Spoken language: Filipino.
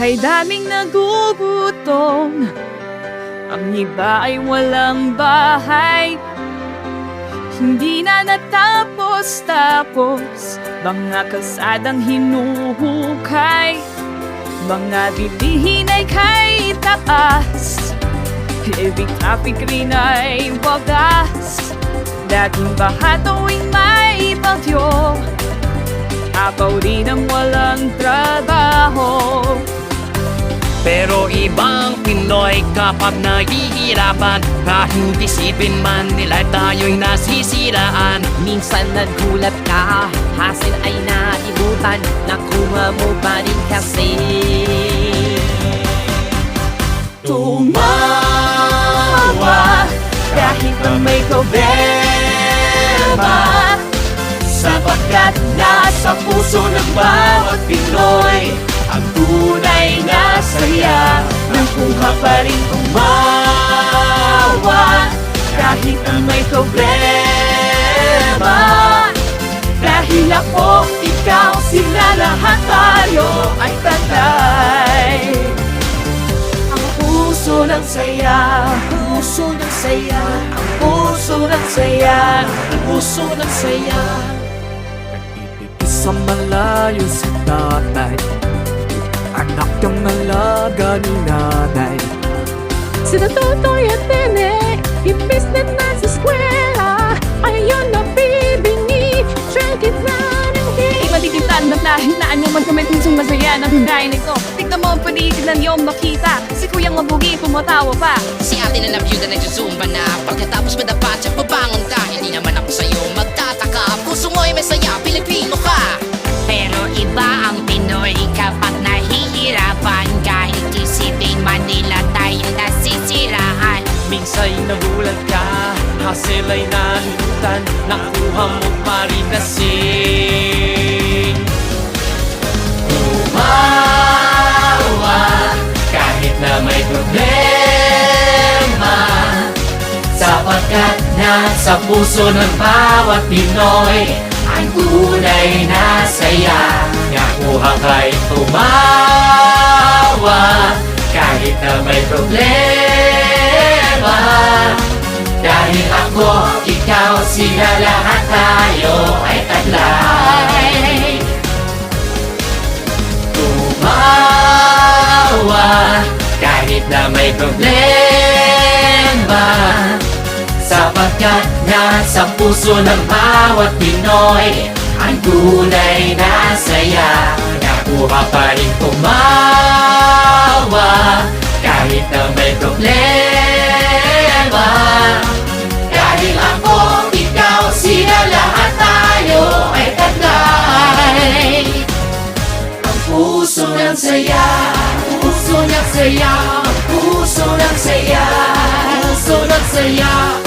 Buhay daming nagugutom, ang iba ay walang bahay. Hindi na natapos-tapos, mga kalsadang hinuhukay. Mga bilihin ay kay taas, heavy traffic rin ay wagas. Dating baha tuwing may bagyo, apaw rin ang walang trabaho. Pero ibang Pinoy kapag nahihirapan, kahit isipin man nila tayo'y nasisiraan. Minsan nagulat ka, hassle ay naibutan, nakuha mo pa rin kasi. Tumawa kahit na may problema, sapagkat nasa puso ng bawat Pinoy ang tunay na saya. Nakuha pa rin tumawa kahit na may problema. Dahil ako, ikaw, sila, lahat tayo ay tatay. Ang puso ng saya, puso ng saya, ang puso ng saya, ang puso ng saya. Sa malayo si tatay, anak yung alaga ni nanay. Sina Totoy at Nene, ipis na nasa eskwela, ayaw na bibingi, trinket na ng Di matikitan na nahinaan yung magkamit misong masaya na hinay nito. Tignan mo, paligid lang yung makita, si Kuyang Mabugi tumatawa pa. Si ate na nabiyuda nagsusumba na, pagkatapos madapat siya babangon ka. Hindi naman ako sa'yo magtataka, puso mo'y may saya, Pilipino ka. Pero iba ang Pinoy kapag nahihirapan, kahit isipin man nila tayo'y nasisiraan. Minsa'y nagulat ka, hassle ay nahimutan, nakuha mo pa rin kasi. Tumawa kahit na may problema, sapagkat nasa puso ng bawat Pinoy ang tunay na saya. Nakuha kay tumawa kahit na may problema. Dahil ako, ikaw, sila, lahat tayo ay taglay. Tumawa kahit na may problema, sapagkat nasa puso ng bawat Pinoy ang tunay na saya. Nakuha pa rin tumawa kahit na may problema. Dahil ako, ikaw, sila, lahat tayo ay taglay. Ang puso ng saya, puso ng saya, puso ng saya, puso ng saya.